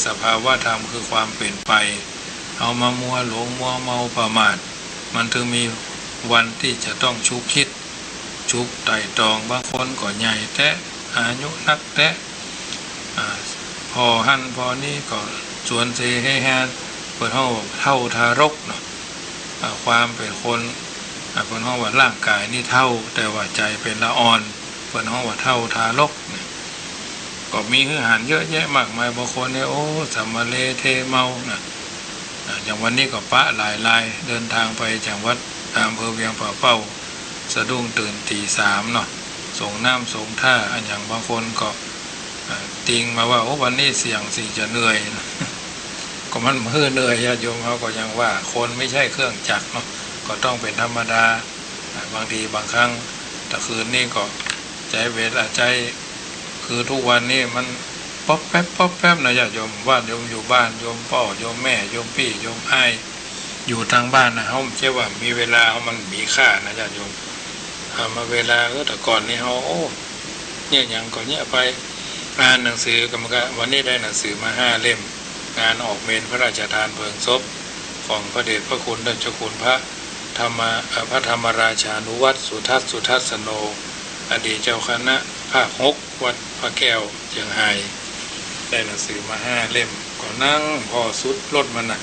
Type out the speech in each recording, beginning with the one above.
สภาวะธรรมคือความเปลี่ยนไปเอามามัวหลงมัวเมาประมาทมันถึงมีวันที่จะต้องชุกคิดชุกไต่ตรองบางคนก็ใหญ่แท้อายุนักแท้พอหันพอนี่ก็สวนเซให้แฮนเปิดห้องเท่าทารกเนาะความเป็นคนเปิดห้องว่าร่างกายนี่เท่าแต่ว่าใจเป็นละอ่อนเปิดห้องว่าเท่าทารกเนี่ยก็มีหือหันเยอะแยะมากมายบางคนเนี่ยโอ้สัมมาเลเทเมานะอย่างวันนี้ก็ปะหลายเดินทางไปจากวัดอำเภอเวียงป่าเป้าสะดุ้งตื่นตี 3เนาะส่งน้ำส่งท่าอันอย่างบางคนก็ติงมาว่าโอ้วันนี้เสี่ยงสิจะเหนื่อยก็มันเหนื่อยญาติโยมเขาก็ยังว่าคนไม่ใช่เครื่องจักรเนาะก็ต้องเป็นธรรมดาบางทีบางครั้งแต่คืนนี้ก็ใจเวทใจคือทุกวันนี้มันป๊อปแป๊บนะญาติโยมว่าโยมอยู่บ้านโยมพ่อโยมแม่โยมพี่โยมไอ้อยู่ทางบ้านนะเขาไม่ใช่ว่ามีเวลาเขามันมีค่านะญาติโยมมาเวลาแต่ก่อนนี้เขาโอ้เนี่ยอย่างก่อนเนี่ยไปอ่านหนังสือกรรมการวันนี้ได้หนังสือมา5 เล่มงานออกเมนพระราชทานเพลิงศพของพระเดชพระคุณท่านเจ้าคุณพระธรรมราชานุวัตรสุทัศโนอดีตเจ้าคณะภาค 6วัดพระแก้วเชียงไฮ้ได้หนังสือมา5 เล่มก็นั่งพอสุดรถมันนะ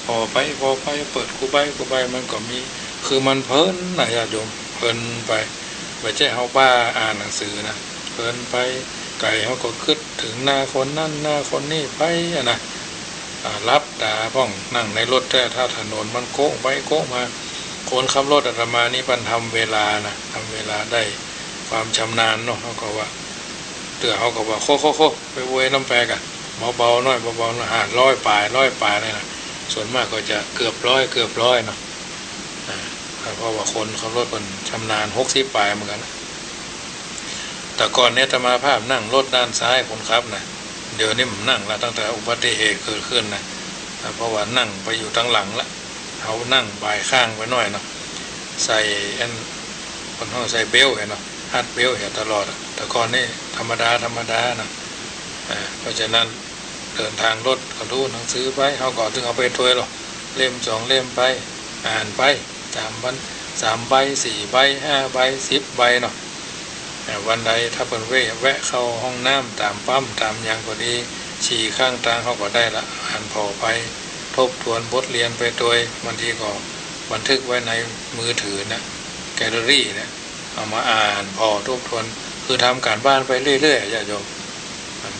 พอไปเปิดกูใบมันก็มีคือมันเพลินนะญาติโยมเพลินไปไม่ใช่เขาบ้าอ่านหนังสือนะเพลินไปไก่เขาก็คิดถึงหน้าคนนั่นหน้าคนนี่ไปนะรับตาพ้องนั่งในรถแต่ถ้าถนนมันโค้งไปโค้งมาคนขับรถอาตมานี่มันทำเวลานะทำเวลาได้ความชำนาญเนาะเขาก็ว่าเตือเขาก็ว่าโคไปเว้ยน้ำแปกเบาๆหน่อยหา100 ปลายเลยนะส่วนมากก็จะเกือบร้อยเนาะเพราะว่าคนขับรถมันชำนาญ60 ปลายเหมือนกันนะแต่ก่อนเนี่ยอาตมาภาพนั่งรถด้านซ้ายคนขับนะเดี๋ยวนี้ผมนั่งละตั้งแต่อุบัติเหตุเกิดขึ้นนะเพราะว่านั่งไปอยู่ตั้งหลังละเขานั่งบ่ายข้างไว้หน่อยเนาะใส่คนห้องใส่เบลเห็นเนาะฮัดเบลเห็นตลอดแต่ก่อนนี่ธรรมดานะเพราะฉะนั้นเดินทางรถก็ดูหนังสือไปเขาก่อนถึงเอาไปถ้วยหรอกเล่ม2 เล่มไปอ่านไป3 วัน3 ใบ 4 ใบ 5 ใบ 10 ใบเนาะวันใดถ้าเป็นแวะเข้าห้องน้ำตามปั๊มตามอย่างก็ดีฉี่ข้างทางเขาก็ได้ละอ่านพอไปทบทวนบทเรียนไปโดยบางทีก็บันทึกไว้ในมือถือนะแกลเลอรี่เนี่ยเอามาอ่านพอทบทวนคือทำการบ้านไปเรื่อยๆญาติโยม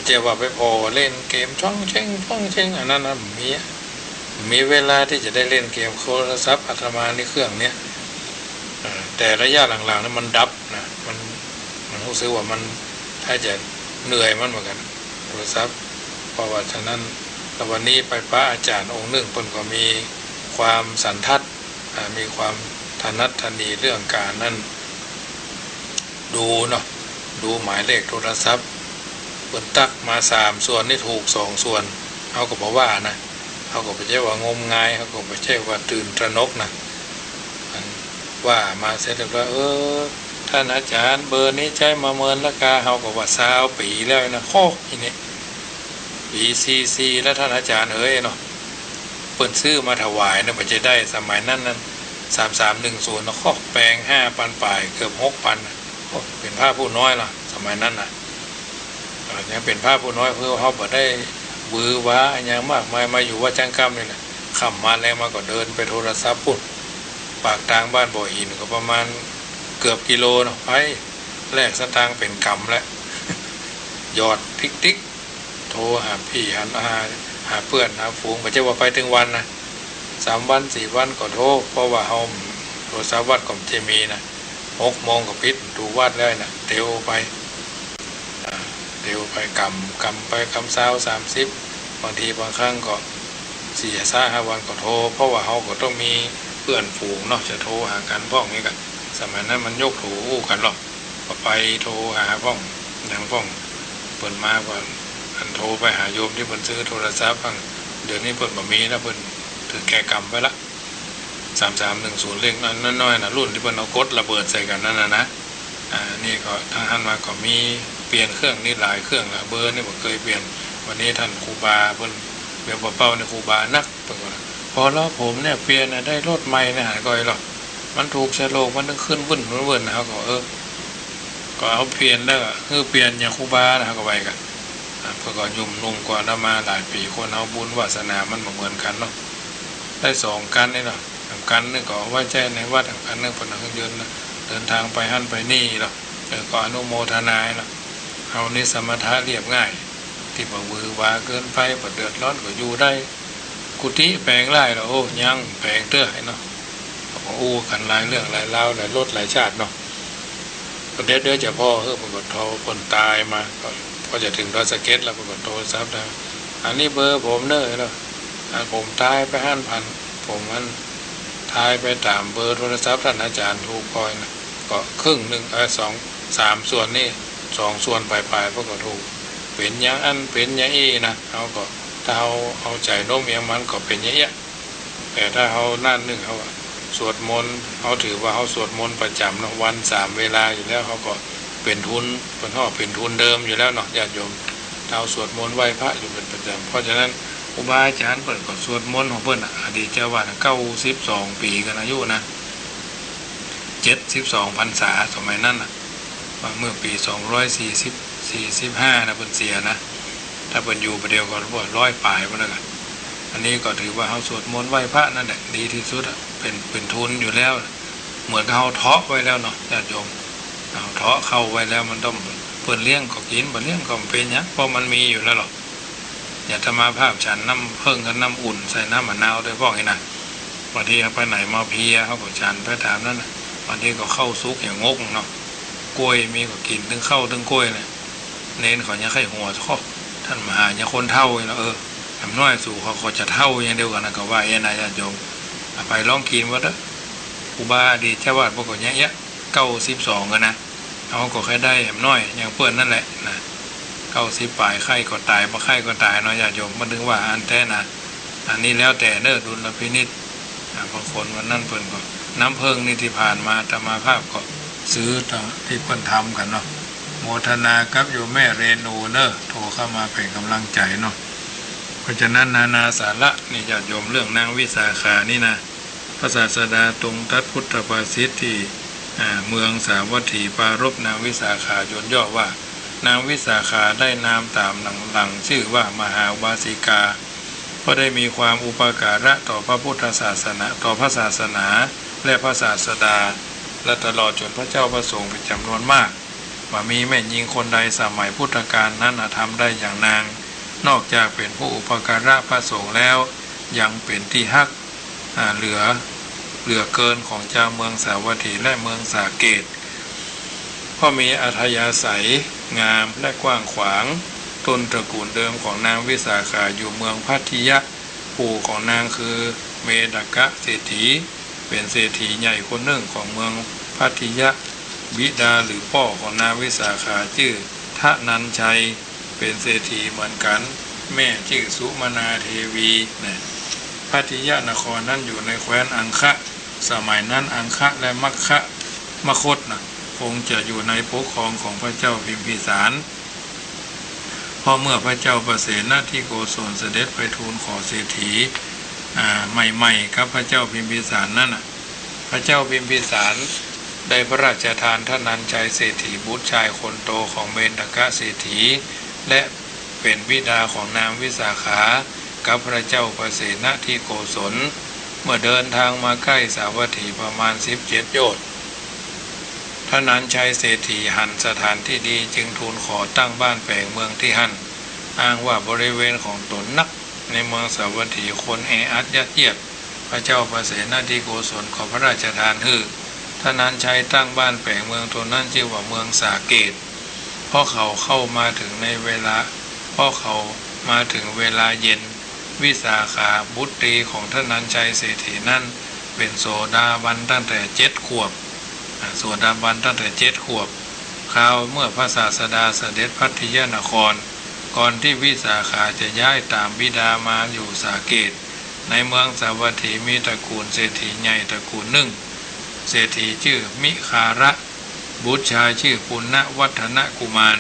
เจ้าว่าไปพอเล่นเกมช่องเช่งอันนั้นนะมีเวลาที่จะได้เล่นเกมโทรศัพท์อาตมาในเครื่องเนี้ยแต่ระยะหลังๆนั้นมันดับนะมันรู้สึกว่ามันถ้าจะเหนื่อยมันเหมือนกันโทรศัพท์เพราะว่าฉะนั้นวันนี้ไปพระอาจารย์องค์หนึ่งเพิ่นก็มีความสันทัดมีความถนัดถนีเรื่องการนั้นดูเนาะดูหมายเลขโทรศัพท์เพิ่นตักมา3 ส่วนนี่ถูก2 ส่วนเขาก็บอกว่านะเขาก็ไม่ใช่ว่างมงายเขาก็ไม่ใช่ว่าตื่นตระหนกนะว่ามาเสร็จแล้วท่านอาจารย์เบอร์นี้ใช้มาเมินราคาเขาก็ว่า20 ปีแล้วนะโคกอีนี่ปีซีแล้วท่านอาจารย์เนาะเปิดซื้อมาถวายนะมันจะได้สมัยนั้น3310นะข้อแปลง5,000 ปลายเกือบ6,000นะเป็นผ้าผู้น้อยล่ะสมัยนั้นนะยังเป็นผ้าผู้น้อยเพื่อเขาบ่ได้วือว้าอย่างมากมายมาอยู่ว่าจังกรรมนี่แหละขับมาแล้วมาก็เดินไปโทรศัพท์ปุ่นปากทางบ้านบ่อหินก็ประมาณเกือบกิโลเนาะไปแลกสตางค์เป็นกำแล้วยอดติ๊กโทรหาพี่หาเพื่อนหาฝูงไม่ใช่ว่าไปถึงวันนะ3 วัน 4 วันก็โทรเพราะว่าเขาโทรศัพท์วัดก็จะมีนะ6 โมงก็ปิดดูวัดได้นะเดี๋ยวไปกำไปคำ30บางทีบางครั้งก็4-5 วันก็โทรเพราะว่าเขาก็ต้องมีเพื่อนฝูงเนาะจะโทรหากันพ้องนี้กันสมัยนั้นมันยกถูกันหรอกก็ไปโทรหาพ้องดังพ้องเปิดมาก่อนอันโทรไปหาโยมที่เปิดซื้อโทรศัพท์เดี๋ยวนี้เปิดบ่มีแล้วเปิดถือแก่กำไปละ3310เลขน้อยๆนะรุ่นที่เปิดเอากดระเบิดใส่กันนั่นนะนี่ก็ทางท่านมาก็มีเปลี่ยนเครื่องนี่หลายเครื่องละเบอร์นี่ผมเคยเปลี่ยน วันนี้ท่านครูบาเพิ่นเบียบเป้าในครูบานักเพิ่นว่าพอแล้วผมเนี่ยเปลี่ยนได้รถใหม่เนี่ยหาก่อยหรอกมันถูกเชโลกมันต้องขึ้นวุ่นนะเขาก็ก็เอาเปลี่ยนแล้วคือเปลี่ยนอย่างครูบานะก็ไปกันเพื่อก็ยุ่มนุ่มกว่าเรามาหลายปีคนเอาบุญวาสนามันเหมือนกันเนาะได้2 กันนี่เนาะกันนึงก็ไว้ใจในวัดกันนึงคนนึงเดินทางไปหั่นไปนี่เนาะก็อนุโมทนาเนาะเอานี่สมถะเรียบง่ายที่บ่วือวาเกินไปบ่เดือดร้อนก็อยู่ได้กุฏิแปลงไร่แล้วโอ้ยังแปลงเตื้อให้เนาะอู้กันหลายเรื่องหลายเล่าหลายรสหลายชาติเนาะเดี๋ยวจะพ่อปรากฏโทรคนตายมาก็จะถึงดอยสะเก็ดแล้วปรากฏโทรศัพท์นะอันนี้เบอร์ผมเนอะเนาะผมตายไป5,000ผมมันทายไปตามเบอร์โทรศัพท์ท่านอาจารย์ถูกคอยนะก็ครึ่งหนึ่ง3 ส่วนนี่2 ส่วนปลายพวกก็ถูกเป็นอย่างอันเป็นอย่างอี้นะเขาก็ถ้าเอาใจโน้มเอียงมันก็เป็นอย่างเงี้ยแต่ถ้าเขานั่นนึงเขาสวดมนต์เขาถือว่าเขาสวดมนต์ประจำเนาะวัน3 เวลาอยู่แล้วเขาก็เป็นทุนเป็นห่อเป็นทุนเดิมอยู่แล้วเนาะญาติโยมเราสวดมนต์ไหว้พระอยู่เป็นประจำเพราะฉะนั้นครูบาอาจารย์เปิดก็สวดมนต์ของเพิ่นอดีตเจ้าวาด92 ปีกันอายุนะ72 พรรษาสมัยนั้นนะเมื่อปี245นะเพิ่นเสียนะถ้าเพิ่นอยู่ประเดี๋ยวก็100 ปลายพุ่นแล้วกันอันนี้ก็ถือว่าเฮาสวดมนต์ไหว้พระนั่นแหละดีที่สุดเป็นทุนอยู่แล้วเหมือนกับเฮาเทาะไว้แล้วเนาะญาติโยมเอาเทาะเข้าไว้แล้วมันต้องเพิ่นเลี้ยงก็กินบ่เลี้ยงก็เป็นหยังเพราะมันมีอยู่แล้วหรอกอย่าทำมาภาพฉันน้ำเพิ่งกับน้ำอุ่นใส่น้ำมะนาวด้วยพวกนี้นะบางทีไปไหนมาเพียเขาก็ฉันไปถามนั่นนะบางทีก็เข้าซุกอย่างงกเนาะกล้วยมีก็กินถึงเข้าถึงกล้วยเนี่ยเน้นเขาเนี่ยไข่หัวชอบท่านมหาเนี่ยคนเท่าแล้วทำน้อยสู่เขาจะเท่าอย่างเดียวกันนะก็ว่าเอ็นายญาติโยมไปลองกินว่าเด้อครูบาดีเจ้าวาดพวกก็เนี้ย92กันนะเขาก็แค่ได้แหมน้อยอย่างเพื่อนนั่นแหละนะ90 ปลายไข่ก็ตายบ่ไข่ก็ตายเนาะญาติโยมมันถึงว่าอันแท้นะอันนี้แล้วแต่เด้อดุลพินิจบางคนวันนั้นเพิ่นก็น้ำเพิงนี่ที่ผ่านมาธรรมาภาพก็ซื้อที่เพิ่นทำกันเนาะโมทนากับโยมแม่เรนูเนอะโทรเข้ามาเป็นกำลังใจเนาะเพราะฉะนั้นนานาสาระนี่ญาติโยมเรื่องนางวิสาขานี่นะพระศาสดาตรงทัดพุทธภาษิตที่เมืองสาวัตถีปารภนางวิสาขายนย่อว่านางวิสาขาได้นามตามหลังชื่อว่ามหาวาสิกาเพราะได้มีความอุปการะต่อพระพุทธศาสนาต่อพระศาสนาและพระศาสดาและตลอดจนพระเจ้าประสงค์เป็นจำนวนมากว่ามีแม่หญิงคนใดสมัยพุทธกาลนั้นทำได้อย่างนางนอกจากเป็นผู้อุปการะพระสงฆ์แล้วยังเป็นที่ฮักเหลือเกินของเจ้าเมืองสาวัตถีและเมืองสาเกตเพราะมีอัธยาศัยงามและกว้างขวางต้นตระกูลเดิมของนางวิสาขาอยู่เมืองพัทยะปู่ของนางคือเมดกะเศรษฐีเป็นเศรษฐีใหญ่คนหนึ่งของเมืองพัทยะบิดาหรือพ่อของนางวิสาขาชื่อทะนันชัยเป็นเศรษฐีเหมือนกันแม่ชื่อสุมนาเทวีนะพัทยานครนั้นอยู่ในแคว้นอังคะสมัยนั้นอังคะและมคธนะคงจะอยู่ในปกครองของพระเจ้าพิมพิสารพอเมื่อพระเจ้าประเสนที่โกศลเสด็จไปทูลขอเศรษฐีใหม่ๆครับพระเจ้าพิมพิสารนั่นพระเจ้าพิมพิสารได้พระราชทานทนันชัยเศรษฐีบุตรชายคนโตของเมดกะเศรษฐีและเป็นบิดาของนางวิสาขากับพระเจ้าประเสนที่โกศลเมื่อเดินทางมาใกล้สาวัตถีประมาณ17 โยชน์ทนันชัยเศรษฐีหันสถานที่ดีจึงทูลขอตั้งบ้านแปลงเมืองที่หันอ้างว่าบริเวณของตนนักในเมืองสาวัตถีคนแออัดยัดเยียดพระเจ้าประเสนที่โกศลขอพระราชทานทนันชัยตั้งบ้านแปลงเมืองตนนั้นชื่อว่าเมืองสาเกตเพราะเขาเข้ามาถึงเวลาเย็นวิสาขาบุตรีของทนันชัยเศรษฐีนั้นเป็นโสดาบันตั้งแต่7 ขวบโสดาบันตั้งแต่7 ขวบคราวเมื่อพระศาสดาเสด็จพัทยานครก่อนที่วิสาขาจะย้ายตามบิดามาอยู่สาเกตในเมืองสาวัตถีมีตระกูลเศรษฐีใหญ่ตระกูลหนึ่งเศรษฐีชื่อมิคาระบุตรชายชื่อปุณณวัฒนกุมาร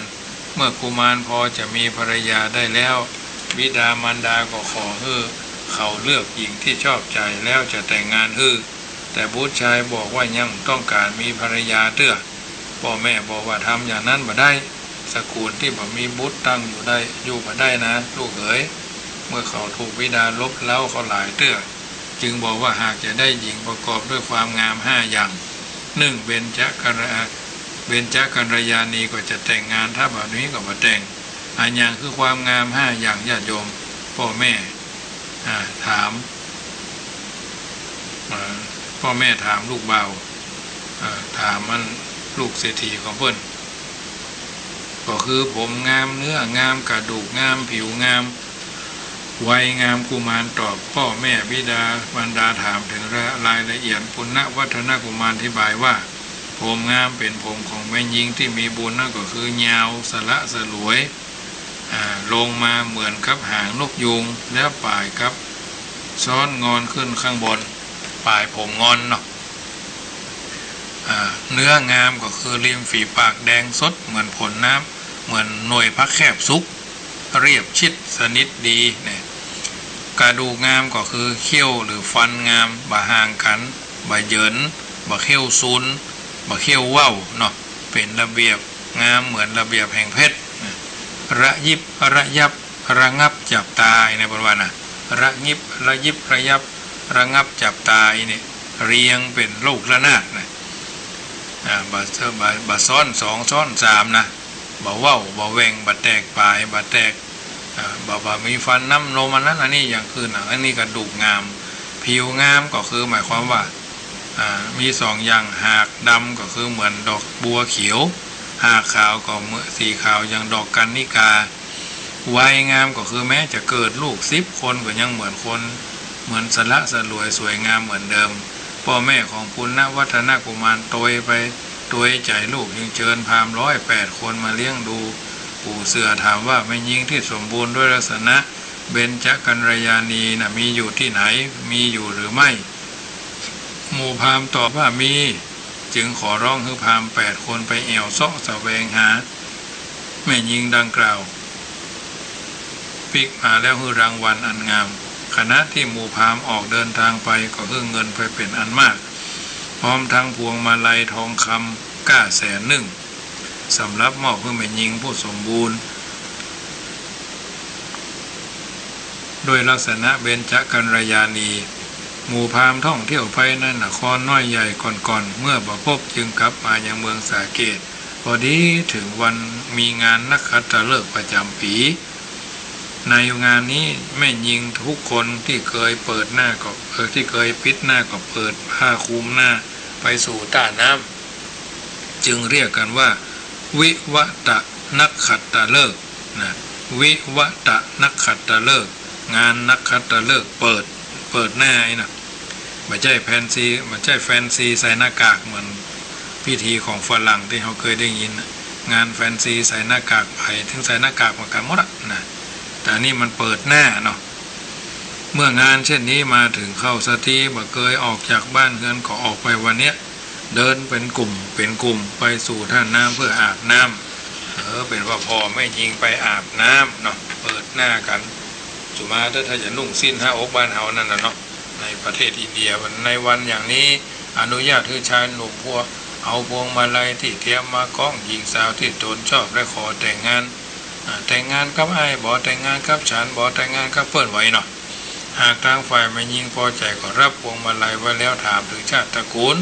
เมื่อกุมารพอจะมีภรรยาได้แล้ว บิดามารดาก็ขอให้เขาเลือกหญิงที่ชอบใจแล้วจะแต่งงานให้แต่บุตรชายบอกว่ายังต้องการมีภรรยาเตื้อพ่อแม่บอกว่าทำอย่างนั้นบ่ได้สกุลที่บ่มีบุตรตั้งอยู่บ่ได้นะลูกเอ๋ยเมื่อเขาถูกบิดาลบเล้าเขาหลายเตื้อจึงบอกว่าหากจะได้หญิงประกอบด้วยความงาม5อย่าง1เบญจกัลยาณีก็จะแต่งงานถ้าแบบนี้ก็บ่แต่งอันอย่างคือความงาม5อย่างญาติโยมพ่อแม่ถามพ่อแม่ถามลูกเบาถามมันลูกเศรษฐีของเพิ่นก็คือผมงามเนื้องามกระดูกงามผิวงามวัยงามกุมารตอบพ่อแม่บิดามารดาถามถึงรายละเอียดปุณณวัฒนกุมารอธิบายว่าผมงามเป็นผมของแม่หญิงที่มีบุญนั่นก็คือยาวสละสลวยลงมาเหมือนกับหางนกยูงแล้วปลายครับซ้อนงอนขึ้นข้างบนปลายผมงอนเนาะเนื้องามก็คือริมฝีปากแดงสดเหมือนผลน้ำเหมือนหน่วยพักแคบซุกเรียบชิดสนิทดีเนี่ยกระดูกงามก็คือเขี้ยวหรือฟันงามบ่ห่างกันบ่เหยินบ่เขี้ยวซุนบ่เขี้ยวว่าวเนาะเป็นระเบียบงามเหมือนระเบียบแห่งเพชรระยิบระยับระงับจับตายในบทว่านะระยิบระยิบระยับระงับจับตายเนี่ยเรียงเป็นลูกระนาดนะบะซ้อน2ซ้อน3นะบ่เว้าบ่แหว่งบ่แตกปลายบ่แตกบ่มีฟันน้ำนมอันนี้อย่างคือหนังอันนี้กระดูกงามผิวงามก็คือหมายความว่ามี2อย่างหากดำก็คือเหมือนดอกบัวเขียวหากขาวก็เหมือนสีขาวอย่างดอกกันนิกาวัยงามก็คือแม้จะเกิดลูก10คนก็ยังเหมือนคนเหมือนสละสลวยสวยงามเหมือนเดิมพ่อแม่ของปุณณวัฒนกุมารโตยไปโตยใจลูกยังเชิญพราหมณ์108คนมาเลี้ยงดูปู่เสือถามว่าแม่หญิงที่สมบูรณ์ด้วยลักษณะเบญจกัลยาณีน่ะมีอยู่ที่ไหนมีอยู่หรือไม่หมู่พราหมณ์ตอบว่ามีจึงขอร้องให้พราหมณ์8คนไปแอวเสาะแสวงหาแม่หญิงดังกล่าวปิกมาแล้วให้รางวัลอันงามคณะที่หมู่พราหมณ์ออกเดินทางไปก็ให้เงินไปเป็นอันมากพร้อมทั้งพวงมาลัยทองคำ900,000สำหรับมอบให้แม่หญิงผู้สมบูรณ์โดยลักษณะเบญจกัลยาณีหมู่พราหมณ์ท่องเที่ยวไปในนครน้อยใหญ่ก่อนเมื่อประพบจึงกลับมายังเมืองสาเกตพอดีถึงวันมีงานนักขัตฤกษ์ประจำปีในงานนี้แม่หญิงทุกคนที่เคยเปิดหน้าก็ที่เคยปิดหน้าก็เปิดผ้าคลุมหน้าไปสู่ใต้น้ำจึงเรียกกันว่าวิวัตนักขัตฤกษ์นะวิวัตนักขัตฤกษ์งานนักขัตฤกษ์เปิดหน้าไอ้นะไม่ใช่แฟนซีใส่หน้ากากเหมือนพิธีของฝรั่งที่เขาเคยได้ยินงานแฟนซีใส่หน้ากากไปถึงใส่หน้ากากเหมือนกันหมดนะแต่นี่มันเปิดหน้าเนาะเมื่องานเช่นนี้มาถึงเข้าสตีบ่เคยออกจากบ้านเงินก็ออกไปวันเนี้ยเดินเป็นกลุ่มไปสู่ท่าน้ำเพื่ออาบน้ำเป็นว่าพอไม่ยิงไปอาบน้ำเนาะเปิดหน้ากันจุมาถ้าจะนุ่งสิ้น5 อกบ้านเฮานั่นนะเนาะในประเทศอินเดียในวันอย่างนี้อนุญาตให้ชายหนุ่มพวกเอาพวงมาลัยที่เตรียมมาก้องหญิงสาวที่ตนชอบและขอแต่งงานกับไอ้บ่แต่งงานกับฉันบ่แต่งงานกับเปิ้นไว้เนาะหากทางฝ่ายแม่หญิงพอใจก็รับพวงมาลัยไว้แล้วถามถึงชาติตระกูล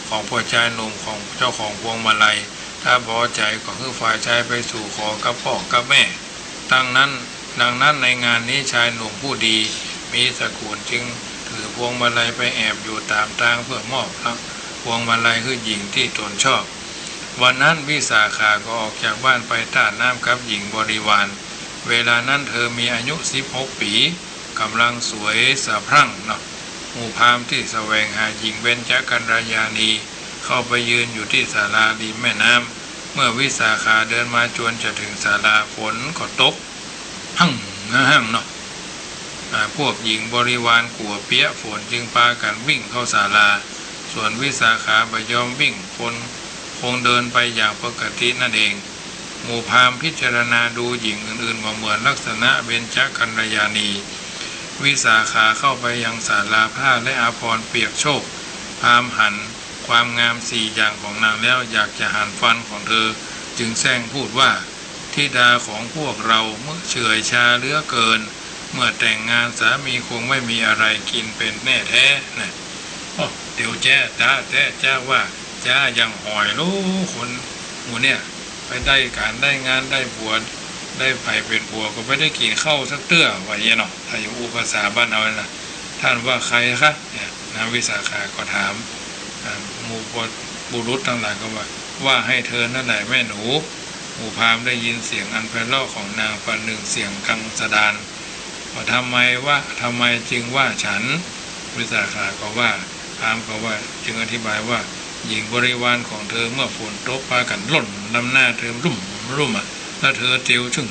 ของพ่อชายหนุ่มของเจ้าของพวงมาลัยถ้าพอใจก็คือฝ่ายชายไปสู่ขอกับพ่อกับแม่ดังนั้นในงานนี้ชายหนุ่มผู้ดีมีสกุลจึงถือพวงมาลัยไปแอบอยู่ตามทางเพื่อมอบพวงมาลัยคือหญิงที่ตนชอบวันนั้นวิสาขาก็ออกจากบ้านไปต้านน้ำกับหญิงบริวารเวลานั้นเธอมีอายุ16 ปีกำลังสวยสะพรั่งเนาะหมู่พราหมณ์ที่แสวงหาหญิงเบญจกัลยาณีเข้าไปยืนอยู่ที่ศาลาริมแม่น้ำเมื่อวิสาขาเดินมาจวนจะถึงศาลาฝนก็ตกหั่งเนาะพวกหญิงบริวารกลัวเปียฝนจึงพากันวิ่งเข้าศาลาส่วนวิสาขาไม่ยอมวิ่งฝนคงเดินไปอย่างปกตินั่นเอง หมู่พราหมณ์พิจารณาดูหญิงอื่นๆว่าเหมือนลักษณะเบญจกัลยาณีวิสาขาเข้าไปยังศาลาผ้าและอาภรณ์เปียกโชกพราหมณ์หันความงามสี่อย่างของนางแล้วอยากจะหันฟันของเธอจึงแซงพูดว่าธิดาของพวกเราเมื่อเฉยชาเหลือเกินเมื่อแต่งงานสามีคงไม่มีอะไรกินเป็นแน่แท้นะเดี๋ยวแจ้จ้าว่าจ้ายังหอยรู้คนหมู่เนี่ยไปได้การได้งานได้ผัวได้ไผ่เป็นผัวก็ไม่ได้กินข้าวสักเตื้อไว้เนาะถ้าอยู่ภาษาบ้านเอานะท่านว่าใครคะเนี่ยนางวิสาขาก็ถามหมู่บุรุษทั้งหลายก็ว่าให้เธอนั่นแหละแม่หนูหมู่พราหมณ์ได้ยินเสียงอันไพเราะของนางประหนึ่งเสียงกังสดานว่าทำไมจึงว่าฉันวิสาขาก็ว่าพราหมณ์ก็ว่าจึงอธิบายว่าหญิงบริวารของเธอเมื่อฝนตกพากันหล่นลำหน้าเธอรุ่มแล้วเธอเตียวจึง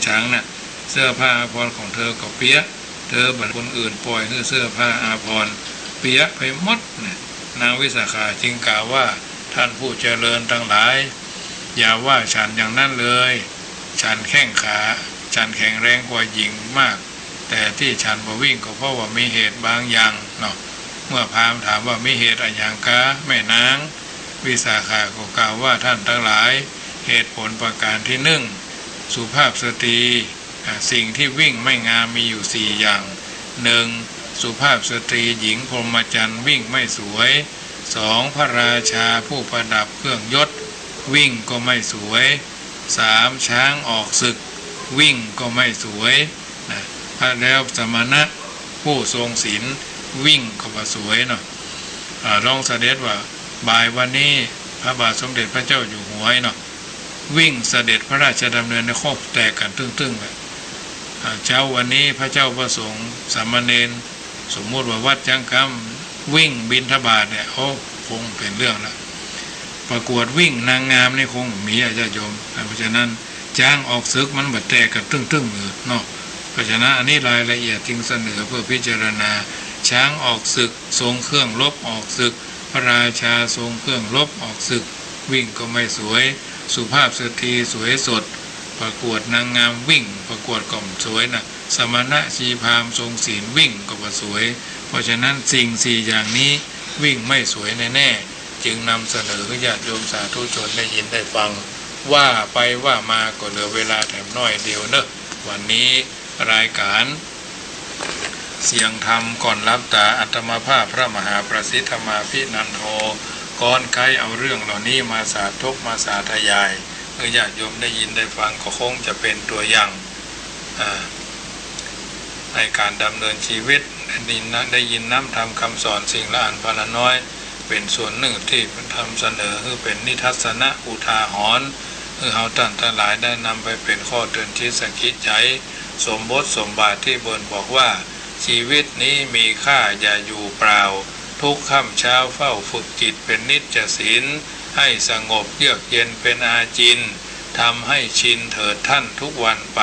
ช้างน่ะเสื้อผ้าอาภรณ์ของเธอก็เปียกเธอบัดคนอื่นปล่อยให้เสื้อผ้าอาภรณ์เปียกไปหมดเนี่ยนางวิสาขาจึงกล่าวว่าท่านผู้เจริญทั้งหลายอย่าว่าฉันอย่างนั้นเลยฉันแข็งแรงกว่าหญิงมากแต่ที่ฉันมาวิ่งก็เพราะว่ามีเหตุบางอย่างเนาะเมื่อพราหมณ์ถามว่ามีเหตุอะไรอย่างกะแม่นางวิสาขาก็กล่าวว่าท่านทั้งหลายเหตุผลประการที่หนึ่งสุภาพสตรีสิ่งที่วิ่งไม่งามมีอยู่สี่อย่างหนึ่งสุภาพสตรีหญิงพรหมจรรย์วิ่งไม่สวยสองพระราชาผู้ประดับเครื่องยศวิ่งก็ไม่สวยสามช้างออกศึกวิ่งก็ไม่สวยพระแล้วสมณะผู้ทรงศีลวิ่งก็ไม่สวยเนาะลองเสด็จว่าบ่ายวันนี้พระบาทสมเด็จพระเจ้าอยู่หัวเนาะวิ่งเสด็จพระราชดำเนินในครอบแตกกันตึ้งเลยเช้าวันนี้พระเจ้าประสงค์สามเณรสมมุติว่าวัดจังกำวิ่งบิณฑบาตเนี่ยคงเป็นเรื่องละประกวดวิ่งนางงามนี่คงมีญาติโยมเพราะฉะนั้นจ้างออกศึกมันบัดแตกกันตึ้งเลยเนาะเพราะฉะนั้นอันนี้รายละเอียดจึงเสนอเพื่อพิจารณาช้างออกศึกทรงเครื่องรบออกศึกพระราชาทรงเครื่องรบออกศึกวิ่งก็ไม่สวยสุภาพสตรีสวยสดประกวดนางงามวิ่งประกวดก่อมสวยนะสมณะชีพราหมณ์ทรงศีลวิ่งก็บ่สวยเพราะฉะนั้นสิ่งสี่อย่างนี้วิ่งไม่สวยแน่ๆจึงนำเสนอให้ญาติโยมสาธุชนได้ยินได้ฟังว่าไปว่ามาก็เหลือเวลาแถมน้อยเดียวเนอะวันนี้รายการเสียงธรรมก่อนรับตาอัตมาภาพพระมหาประสิทธมาภินันโทก่อนใครเอาเรื่องเหล่านี้มาสาธกมาสาธยายเมื่อญาติโยมได้ยินได้ฟังก็คงจะเป็นตัวอย่างในการดำเนินชีวิตได้ยินน้ำทำคำสอนสิ่งละอันพละน้อยเป็นส่วนหนึ่งที่ทำเสนอคือเป็นนิทัศนะอุทาหรณ์คือเฮาท่านทั้งหลายได้นำไปเป็นข้อเตือนชี้สังคิดใจสมบทสมบาทที่บนบอกว่าชีวิตนี้มีค่าอย่าอยู่เปล่าทุกค่ำเช้าเฝ้าฝึกจิตเป็นนิจศีลให้สงบเยือกเย็นเป็นอาจินทำให้ชินเถิดท่านทุกวันไป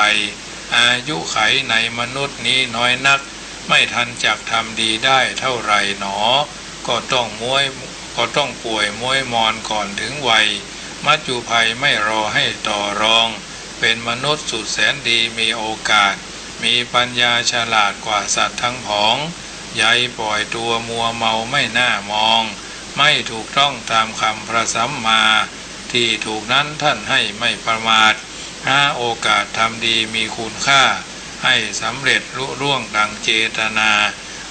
อายุไขในมนุษย์นี้น้อยนักไม่ทันจักทำดีได้เท่าไรหนอก็ต้องป่วยม้วยมอนก่อนถึงวัยมัจจุภัยไม่รอให้ต่อรองเป็นมนุษย์สุดแสนดีมีโอกาสมีปัญญาฉลาดกว่าสัตว์ทั้งผองใยปล่อยตัวมัวเมาไม่น่ามองไม่ถูกต้องตามคำพระสัมมาที่ถูกนั้นท่านให้ไม่ประมาทหาโอกาสทำดีมีคุณค่าให้สำเร็จลุล่วงดังเจตนา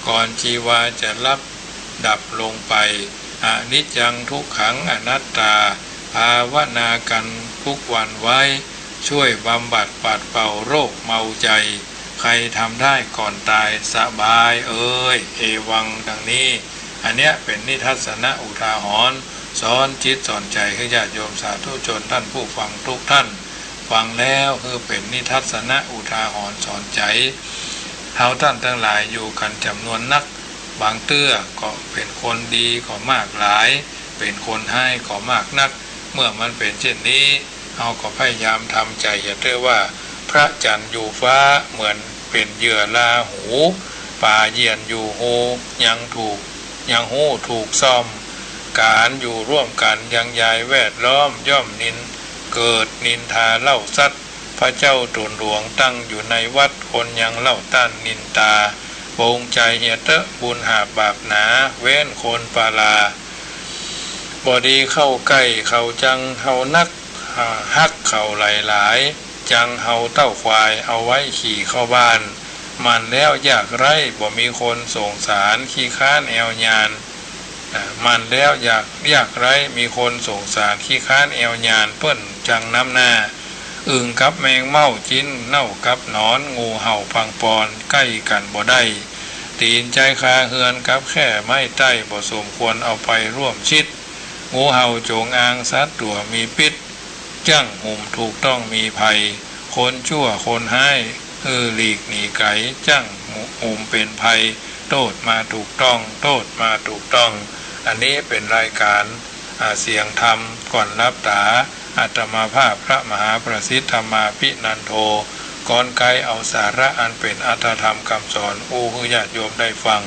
ก่อนชีวาจะรับดับลงไปอนิจจังทุกขังอนัตตาภาวนากันทุกวันไว้ช่วยบำบัดปัดเป่าโรคเมาใจใครทำได้ก่อนตายสบายเอวังดังนี้อันเนี้ยเป็นนิทัศนะอุทาหรณ์สอนจิตสอนใจให้ญาติโยมสาธุชนท่านผู้ฟังทุกท่านฟังแล้วคือเป็นนิทัศนะอุทาหรณ์สอนใจเฮาท่านทั้งหลายอยู่กันจำนวนนักบางเตื้อก็เป็นคนดีก็มากหลายเป็นคนให้ก็มากนักเมื่อมันเป็นเช่นนี้เฮาก็พยายามทำใจอย่าเรียกว่าพระจันทร์อยู่ฟ้าเหมือนเป็นเหยื่อลาหูป่าเยียนอยู่โหยังหูถูกซ่อมการอยู่ร่วมกันยังยายแวดล้อมย่อม เกิดนินทาเล่าสัตว์พระเจ้าตนหลวงตั้งอยู่ในวัดคนยังเล่าต้านนินตาโปงใจเหียเตอะบุญหาบาปหนาเว้นคนปาลาบอดีเข้าใกล้เขาจังเฮานักฮักเขาหลายๆจังเฮาเต้าควายเอาไว้ขี่เข้าบ้านมันแล้วอยากไร่บ่มีคนสงสารขี้ค้านแอวยานมันแล้วอยากไร่มีคนสงสารขี้ค้านแอวยานเปิ้นจังน้ำหน้าอึ่งกับแมงเม่าจิ้นเน่ากับหนอนงูเห่าพังปอนใกล้กันบ่ได้ตีนใจคาเฮือนกับแค่ไม้ใต้บ่สมควรเอาไปร่วมชิดงูเห่าโจงอางสัตว์ตัวมีพิษจั่งหุ่มถูกต้องมีภัยคนชั่วคนให้หลีกหนีไก่จั่งหุ่มเป็นภัยโทษมาถูกต้องโทษมาถูกต้องอันนี้เป็นรายการเสียงธรรมก่อนรับตาอาตมาภาพพระมหาประสิทธธรรมาภินันโทก่อนไกลเอาสาระอันเป็นอัตถธรรมคำสอนให้ญาติโยมได้ฟัง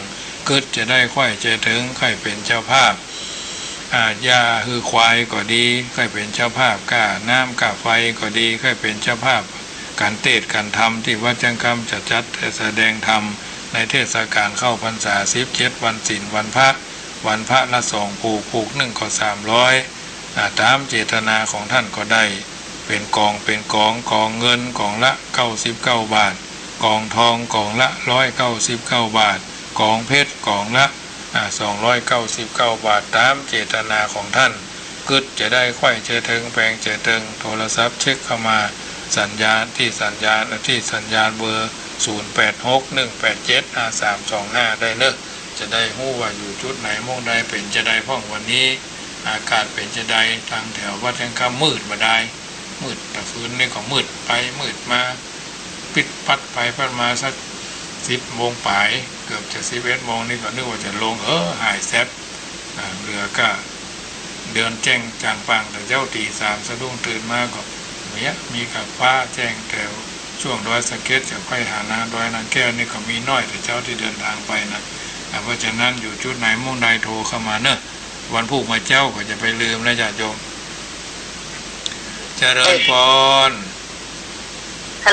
กึศจะได้ค่อยเจถึงค่อยเป็นเจ้าภาพยาคือควายก็ดีค่อยเป็นเจ้าภาพก้าน้ำก้าไฟก็ดีค่อยเป็นเจ้าภาพการเทศน์การธรรมที่วัดจังคำจะจัดแสดงธรรมในเทศกาลเข้าพรรษา17วันศีลวันพระละ2ผูก1ก็300ตามเจตนาของท่านก็ได้เป็นกองเงินกองละ99 บาทกองทองกองละ199 บาทกองเพชรกองละ299 บาทตามเจตนาของท่านกึศจะได้ค่อยเจถึงแปลงเจถึงโทรศัพท์เช็คเข้ามาสัญญาณเบอร์0861875325ได้เนอะจะได้รู้ว่าอยู่จุดไหนมองใดเป็นจะได้พ่องวันนี้อากาศเป็นจะได้ทางแถววัดแห่งคำมืดมาได้มืดแต่คืนนี่ก็มืดไปมืดมาปิดปัดไปปัดมาสัก10 โมงปลายเกือบจะ11 โมงนี่ก็นึกว่าจะลงหายแซบเรือก็เดินแจ้งจางปังแต่เจ้าตี3สะดุ้งตื่นมาก็มีกับฟ้าแจ้งแถวช่วงดอยสะเก็ดจะค่อยหานาดอยนางแก้วนี่ก็มีน้อยแต่เจ้าที่เดินทางไปนะเพราะฉะนั้นอยู่จุดไหนมุ่งใดโทรเข้ามาเนอะวันพูกมาเจ้าก็จะไปลืมแล้วญาติโยมเจริญพรท่า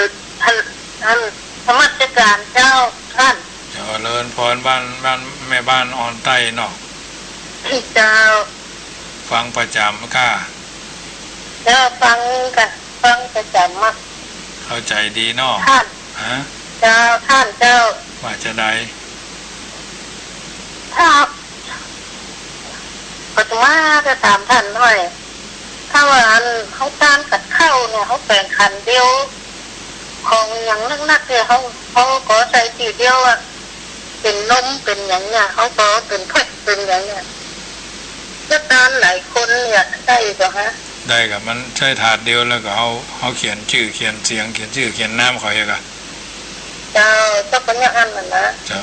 นธรรมจักการเจ้าท่านเจริญพรบ้านแม่บ้านอ่อนใต้เนาะเจ้าฟังประจำค่ะเจ้าฟังประจำมากเข้าใจดีเนาะท่านเจ้าท่านเจ้าว่าจะได้ถ้าปัจจุบันจะถามท่านหน่อยถ้าว่าเขาการกัดเข้าเนี่ยเขาแบ่งขันเดียวของอย่างนักๆเนี่ยเขาก็ใส่ทีเดียวอ่ะเป็นนมเป็นอย่างเงี้ยเขาก็เป็นเพชรเป็นอย่างเงี้ยก็ตามหลายคนเนี่ยได้ก็ฮะได้กับมันใช้ถาดเดียวแล้วก็เขาเขียนชื่อเขียนเสียงเขียนชื่อเขียนน้ำเขาเองอะเจ้าเป็นอย่างนั้นนะเจ้า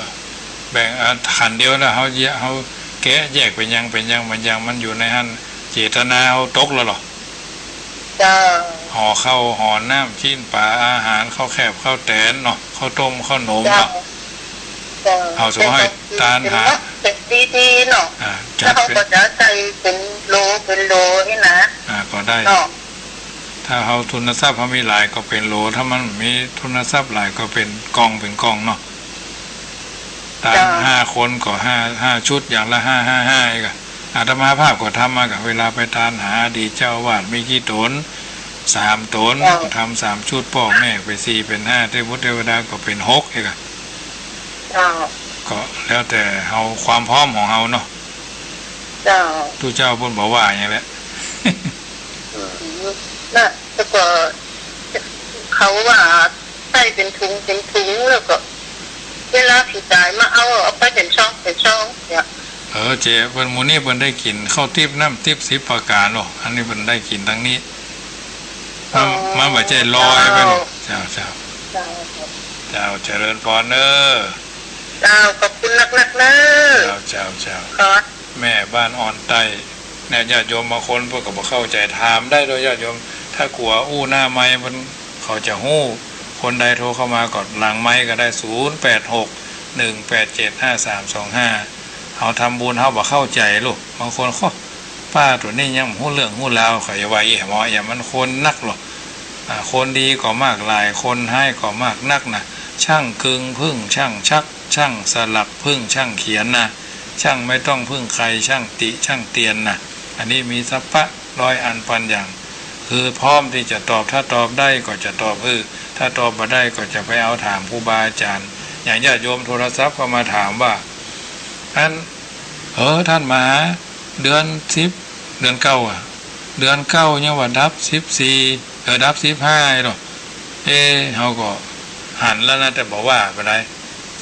แบ่งขันเดียวแล้วเขาแกะแยกเป็นยังมันอยู่ในหันเจตนาเขาตกแล้วหรอห่อข้าวห่อน้ำชิ้นปลาอาหารข้าวแคบข้าวแตนเนาะข้าวต้มข้าวหนมเนาะเอาสมมติให้ตาลหาเป็นดีๆเนาะแล้วเขาก็จะใส่เป็นโลนี่นะก็ได้ถ้าเขาทุนทรัพย์เขามีหลายก็เป็นโลถ้ามันมีทุนทรัพย์หลายก็เป็นกองเนาะตาล5 คนก็5 ชุดอย่างละ5อีกอาตมาภาพก็ทำมากับเวลาไปทานหาดีเจ้าวาดมีกี่ตน3 ตนก็ทำ3 ชุดพ่อแม่ไป4เป็น5เทวดาก็เป็น6อีกก็แล้วแต่เอาความพร้อมของเราเนาะทุกเจ้าพูดบอกว่าอย่างนี้แหละน่ะแต่ก็เขาว่าใส่เป็นถุงแล้วก็เวลาผีตายมาเอาไปเป็นช่องเนี่ยเจ๊เพิ่นมูนี่เพิ่นได้กินข้าวทิพย์น้ำทิพย์10 ประการหรออันนี้เพิ่นได้กินทั้งนี้มาบ่ใจลอยไปหรอเจ้าเจริญพรเด้อขอบคุณนักๆเด้อเจ้าแม่บ้านอ่อนใต้แน่ญาติโยมบางคนเพิ่นก็บ่เข้าใจถามได้โดยญาติโยมถ้ากลัวหน้าไม้มันเขาจะฮู้คนใดโทรเข้ามากดหลังไม้ก็ได้0861875325เขาทำบุญเขาบ่เข้าใจลูกบางคนเขาป ป้าตัวนี้ยังหู้เรื่องหู้ราวข่อยไว้แหมอย่ามันคนนักหรอกคนดีก็มากหลายคนให้ก็มากนักนะช่างกึงพึ่งช่างชักช่างสลักพึ่งช่างเขียนนะช่างไม่ต้องพึ่งใครช่างติช่างเตียนนะอันนี้มีสัพพะร้อยอันพันอย่างคือพร้อมที่จะตอบถ้าตอบได้ก็จะตอบถ้าตอบมาได้ก็จะไปเอาถามครูบาอาจารย์อย่างญาติโยมโทรศัพท์ก็มาถามว่าท่านมาเดือน10เดือน9เดือน9เนี่ยว่าดับ14ดับ15หรอเขาก็หันแล้วนะแต่บอกว่าไปได้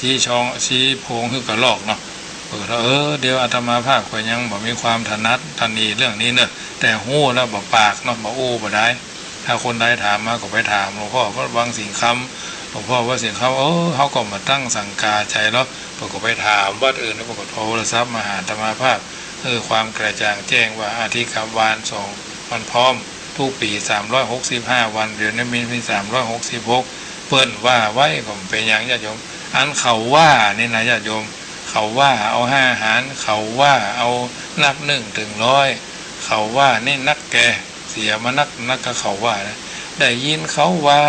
ชี้โพงคือกระลอกเนาะเดี๋ยวอาตมาภาพก็ยังบอกมีความถนัดทันทีเรื่องนี้เนอะแต่หู้แล้วบอกปากเนาะบอกอู้บ่ได้ถ้าคนใดถามมาก็ไปถามหลวงพ่อก็วางสิ่งคำหลวงพ่อว่าสิ่งคำเขาก็มาตั้งสังกาใจแล้วก็ไปถามวัดอื่นแล้วก็โทรศัพท์มาหาอาตมาภาพความกระจ่างแจ้งว่าอาทิตย์กับวาน2วันพร้อมทุกปี365วันเดือนนี้มี366เปิ้นว่าไว้ก็เป็นอย่างญาติโยมอันเขาว่านี่นะญาติโยมเขาว่าเอา5หารเขาว่าเอานับ1ถึง100เขาว่านี่นักแกเสียมานักก็เขาว่านะได้ยินเขาว่า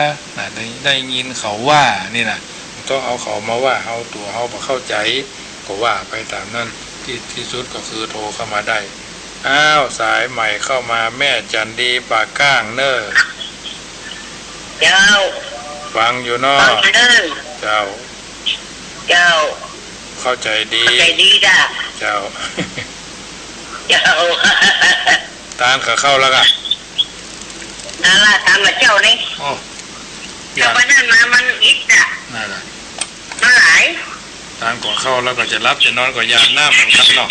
ได้ยินเขาว่านี่นะต้องเอาเขามาว่าเอาตัวเขาพอเข้าใจก็ว่าไปตามนั้นที่สุดก็คือโทรเข้ามาได้สายใหม่เข้ามาแม่จันดีปากก้างเนอเจ้าฟังอยู่นอเจ้าเข้าใจดีจ้ะเจ้าตานขาเข้าแล้วกันนั่นล่ะตามมาเจ้านี่แต่วันนั้นมามันอิดอ่ะนั่นแหละมันหลายตานก่อนเข้าแล้วก็จะรับจะนอนก็ยามหน้าเหมือนกันเนาะ